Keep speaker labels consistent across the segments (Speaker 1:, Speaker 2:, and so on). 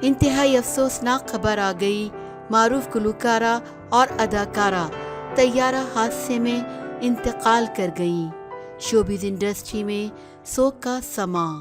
Speaker 1: انتہائی افسوسناک خبر آ گئی، معروف گلوکارہ اور اداکارہ طیارہ حادثے میں انتقال کر گئیں۔ شوبز انڈسٹری میں سوگ کا سماں۔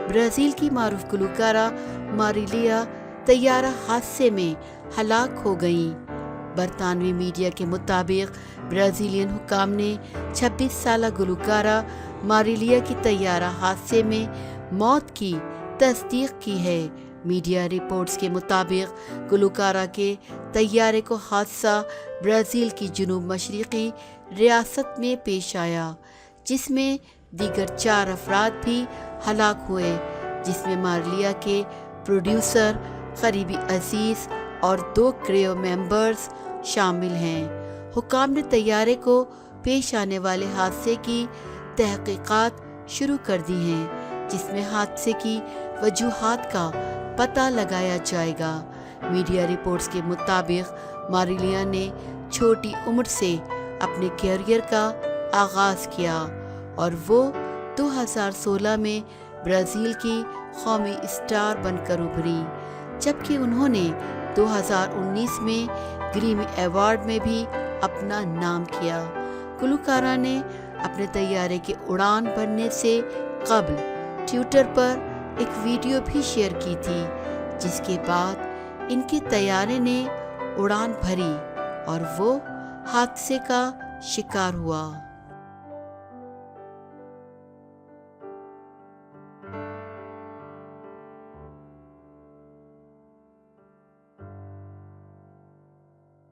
Speaker 1: برازیل کی معروف گلوکارہ ماریلیا طیارہ حادثے میں ہلاک ہو گئیں۔ برطانوی میڈیا کے مطابق برازیلین حکام نے 26 سالہ گلوکارہ ماریلیا کی طیارہ حادثے میں موت کی تصدیق کی ہے۔ میڈیا رپورٹس کے مطابق گلوکارہ کے طیارے کو حادثہ برازیل کی جنوب مشرقی ریاست میں پیش آیا، جس میں دیگر 4 افراد بھی ہلاک ہوئے، جس میں ماریلیا کے پروڈیوسر، قریبی عزیز اور 2 کریو ممبرز شامل ہیں۔ حکام نے طیارے کو پیش آنے والے حادثے کی تحقیقات شروع کر دی ہیں، جس میں حادثے کی وجوہات کا پتہ لگایا جائے گا۔ میڈیا رپورٹس کے مطابق ماریلیا نے چھوٹی عمر سے اپنے کیریئر کا آغاز کیا اور وہ 2016 میں برازیل کی قومی اسٹار بن کر ابھری، جبکہ انہوں نے 2019 میں گریمی ایوارڈ میں بھی اپنا نام کیا۔ گلوکارہ نے اپنے طیارے کے اڑان بھرنے سے قبل ٹویٹر پر ایک ویڈیو بھی شیئر کی تھی، جس کے بعد ان کے طیارے نے اڑان بھری اور وہ حادثے کا شکار ہوا۔